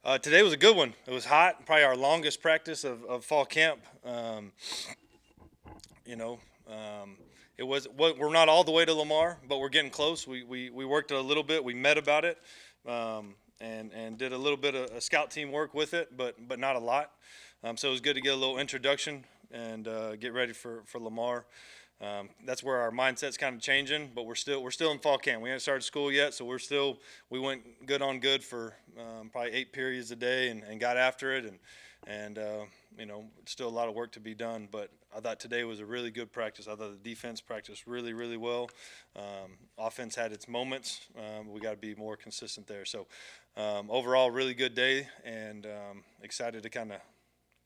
Today was a good one. It was hot, probably our longest practice of fall camp. You know, um, we're not all the way to Lamar, but we're getting close. We worked a little bit. We met about it, and did a little bit of scout team work with it, but not a lot. So it was good to get a little introduction and get ready for Lamar. That's where our mindset's kind of changing, but we're still in fall camp. We haven't started school yet, so we went good on good for probably 8 periods a day and got after it, and still a lot of work to be done. But I thought today was a really good practice. I thought the defense practiced really well. Offense had its moments. We got to be more consistent there. So overall, really good day, and excited to kind of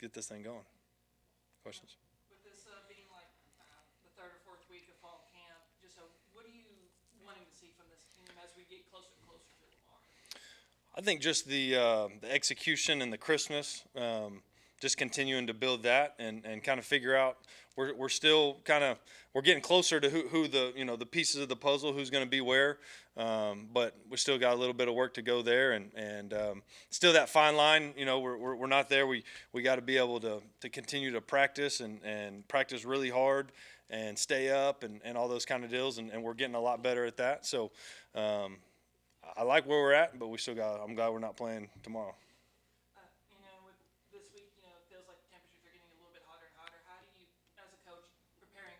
get this thing going. Questions? With this being like the third or fourth week of fall camp, just what are you wanting to see from this team as we get closer and closer to Lamar? I think just the execution and the crispness, just continuing to build that and kind of figure out we're still kind of we're getting closer to who the pieces of the puzzle, who's going to be where, but we still got a little bit of work to go there, and still that fine line. We're not there. We got to be able to continue to practice and practice really hard and stay up and all those kind of deals, and we're getting a lot better at that. So. I like where we're at, but I'm glad we're not playing tomorrow. With this week, it feels like the temperatures are getting a little bit hotter and hotter. How do you, as a coach, preparing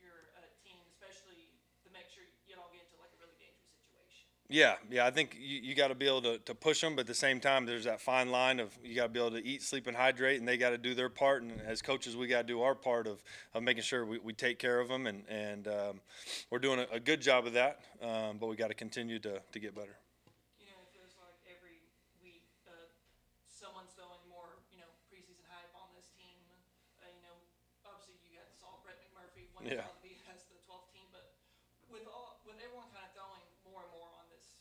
your team, especially to make sure you don't get into like a really dangerous situation? Yeah. I think you got to be able to push them, but at the same time, there's that fine line of you got to be able to eat, sleep, and hydrate, and they got to do their part. And as coaches, we got to do our part of making sure we take care of them, and we're doing a good job of that. But we got to continue to get better. It feels like every week someone's throwing more, preseason hype on this team. Obviously you got Saul Brett McMurphy, one Yeah. to be as the 12th team, but with everyone kind of throwing more and more on this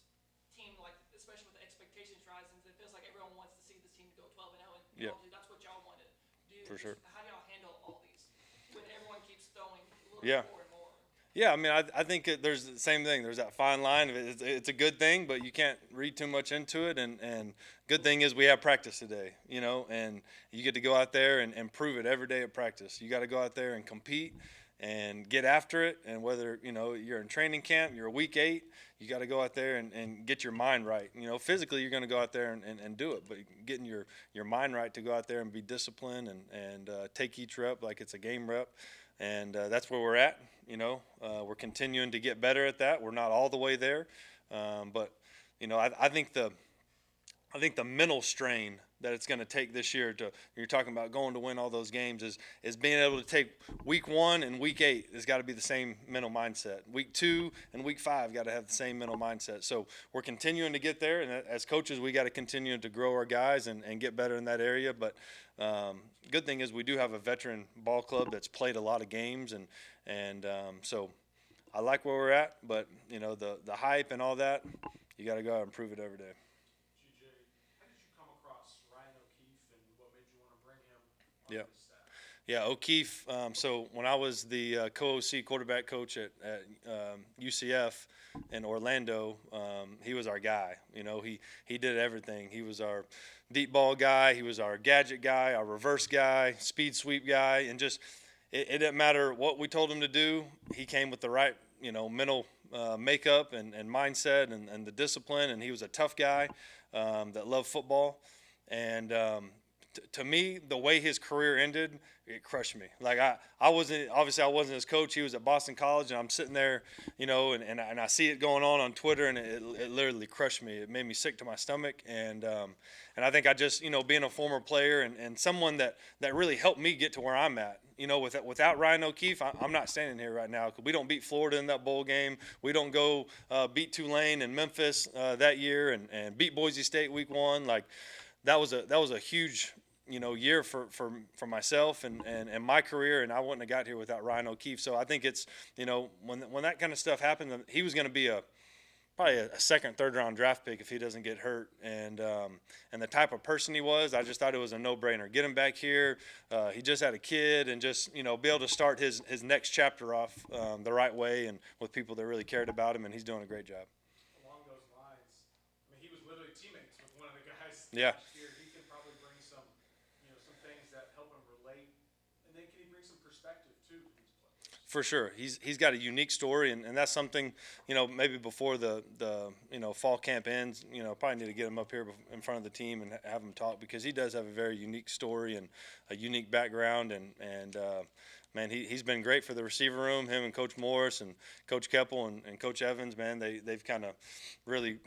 team, like especially with the expectations rising, it feels like everyone wants to see this team go 12-0, and Yeah. obviously that's what y'all want to do. For sure. How do y'all handle all these when everyone keeps throwing a little Yeah. bit more and more? Yeah, I mean, I think there's the same thing. There's that fine line. It's a good thing, but you can't read too much into it. And good thing is we have practice today, and you get to go out there and prove it every day at practice. You got to go out there and compete and get after it. And whether, you're in training camp, you're week 8, you got to go out there and get your mind right. Physically you're going to go out there and do it, but getting your mind right to go out there and be disciplined and take each rep like it's a game rep. And that's where we're at. We're continuing to get better at that. We're not all the way there, but I think the mental strain that it's going to take this year you're talking about going to win all those games is being able to take week 1 and week 8 has got to be the same mental mindset. Week 2 and week 5 got to have the same mental mindset. So we're continuing to get there, and as coaches we got to continue to grow our guys and get better in that area. But good thing is we do have a veteran ball club that's played a lot of games, and so I like where we're at. But the hype and all that, you got to go out and prove it every day. GJ, how did you come across Ryan O'Keefe, and what made you want to bring him on Yeah. the staff? Yeah, O'Keefe. So when I was the co-OC quarterback coach at UCF in Orlando, he was our guy. He did everything. He was our deep ball guy. He was our gadget guy, our reverse guy, speed sweep guy, and just it didn't matter what we told him to do. He came with the right mental makeup and mindset and the discipline, and he was a tough guy that loved football. And to me, the way his career ended, it crushed me. Like I wasn't obviously I wasn't his coach. He was at Boston College, and I'm sitting there, and I see it going on Twitter, and it literally crushed me. It made me sick to my stomach, and I think I just being a former player and someone that really helped me get to where I'm at. Without Ryan O'Keefe, I'm not standing here right now because we don't beat Florida in that bowl game. We don't go beat Tulane and Memphis that year and beat Boise State week 1. Like that was a huge year for myself and my career, and I wouldn't have got here without Ryan O'Keefe. So I think it's when that kind of stuff happened, he was going to be probably a second, third round draft pick if he doesn't get hurt. And the type of person he was, I just thought it was a no-brainer. Get him back here. He just had a kid, and just be able to start his next chapter off the right way and with people that really cared about him, and he's doing a great job. Along those lines, I mean, he was literally teammates with one of the guys Yeah. last year. too that he's played. For sure, he's got a unique story, and that's something, maybe before the fall camp ends, probably need to get him up here in front of the team and have him talk, because he does have a very unique story and a unique background, and man, he's been great for the receiver room. Him and Coach Morris and Coach Keppel and Coach Evans, man, they've kind of really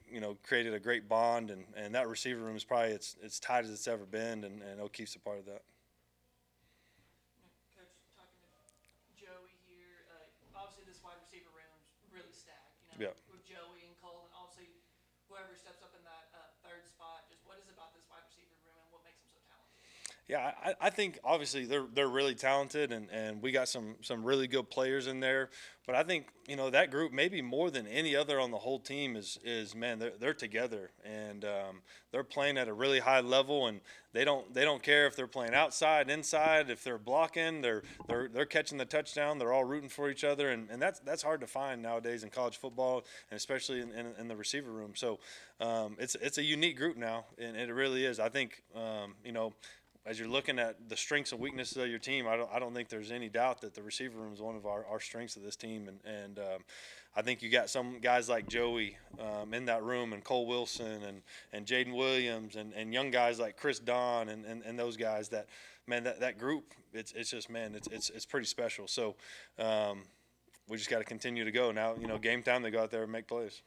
created a great bond, and that receiver room is probably it's tight as it's ever been, and O'Keefe's a part of that. Coach, talking to Joey here, obviously this wide receiver room's really stacked. Yeah. With Joey and Cole, and obviously whoever steps up in that third spot. Just what is it about this wide receiver room and what makes them so talented? Yeah, I think obviously they're really talented, and we got some really good players in there. But I think that group, maybe more than any other on the whole team, is man, they're together, and they're playing at a really high level, and they don't care if they're playing outside, inside, if they're blocking, they're catching the touchdown. They're all rooting for each other, and that's hard to find nowadays in college football, and especially in the receiver room. So it's a unique group now, and it really is. I think as you're looking at the strengths and weaknesses of your team, I don't think there's any doubt that the receiver room is one of our strengths of this team. And I think you got some guys like Joey in that room, and Cole Wilson and Jaden Williams and young guys like Chris Don and those guys that, man, that group, it's just, man, it's pretty special. So we just got to continue to go. Now, game time, they go out there and make plays.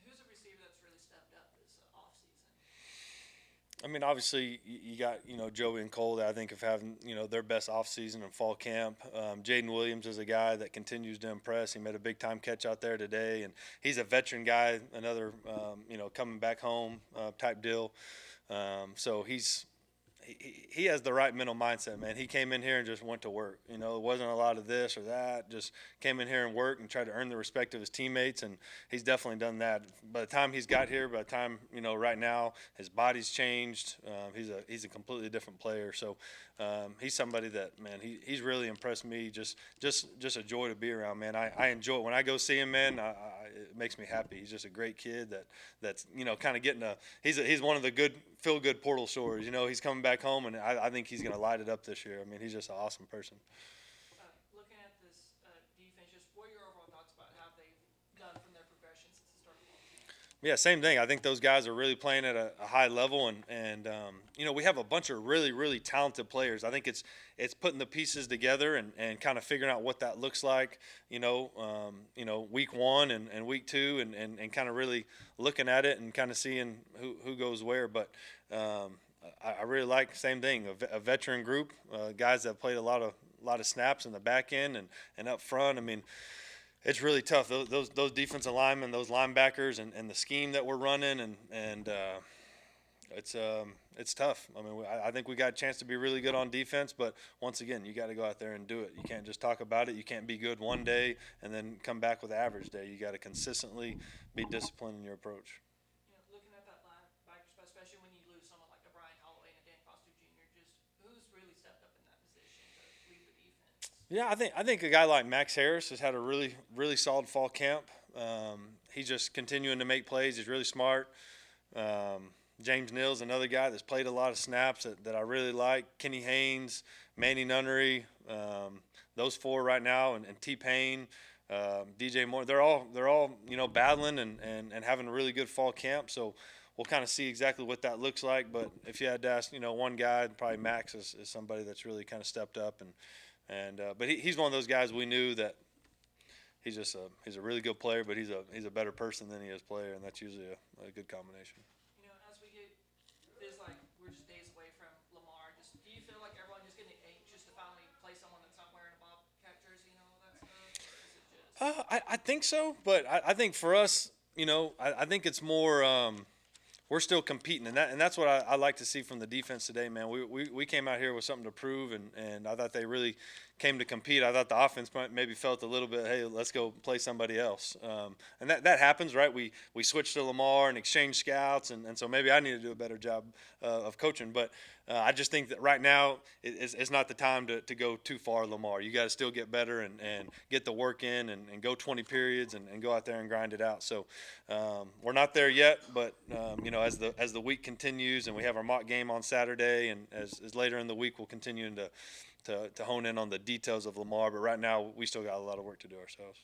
Who's a receiver that's really stepped up this offseason? I mean, obviously, you got, Joey and Cole that I think have having, their best offseason and fall camp. Jaden Williams is a guy that continues to impress. He made a big-time catch out there today, and he's a veteran guy, another, coming back home type deal. So he has the right mental mindset, man. He came in here and just went to work. It wasn't a lot of this or that. Just came in here and worked and tried to earn the respect of his teammates, and he's definitely done that. By the time he's got here, by the time, right now, his body's changed. He's a completely different player. So he's somebody that, man, he's really impressed me. Just a joy to be around, man. I enjoy it. When I go see him, man, it makes me happy. He's just a great kid that's kind of getting he's one of the good feel-good portal stories. He's coming back home, and I think he's going to light it up this year. I mean, he's just an awesome person. Looking at this defense, just what are your overall thoughts about how they've done from their progression since the start of the season? Yeah, same thing. I think those guys are really playing at a high level, and we have a bunch of really, really talented players. I think it's putting the pieces together and kind of figuring out what that looks like, week one and week two, and kind of really looking at it and kind of seeing who goes where. But I really like, same thing, a veteran group, guys that played a lot of snaps in the back end and up front. I mean, it's really tough. Those defensive linemen, those linebackers, and the scheme that we're running, and it's tough. I mean, I think we got a chance to be really good on defense, but once again, you got to go out there and do it. You can't just talk about it. You can't be good one day and then come back with an average day. You got to consistently be disciplined in your approach. Looking at that linebacker spot, especially when you lose someone like a Brian Holloway and a Dan Foster Jr., just who's really stepped up in that position to lead the defense? Yeah, I think a guy like Max Harris has had a really, really solid fall camp. He's just continuing to make plays. He's really smart. James Nils, another guy that's played a lot of snaps that I really like. Kenny Haynes, Manny Nunnery, those four right now, and T-Pain, DJ Moore. They're all battling and having a really good fall camp. So we'll kind of see exactly what that looks like. But if you had to ask, one guy, probably Max is somebody that's really kind of stepped up. But he's one of those guys we knew that he's a really good player, but he's a better person than he is player, and that's usually a good combination. As we get this, like, we're just days away from Lamar, do you feel like everyone just getting anxious to finally play someone that's not wearing a Bobcat jersey and all that stuff? Or is it just... I think so, but I think for us, I think it's more we're still competing, and that's what I like to see from the defense today, man. We came out here with something to prove, and I thought they really came to compete. I thought the offense maybe felt a little bit, hey, let's go play somebody else. And that happens, right? We switched to Lamar and exchanged scouts, and so maybe I need to do a better job of coaching. But I just think that right now it's not the time to go too far Lamar. You got to still get better and get the work in and go 20 periods and go out there and grind it out. So we're not there yet, but, as the week continues and we have our mock game on Saturday, and as later in the week we'll continue to to hone in on the details of Lamar. But right now, we still got a lot of work to do ourselves.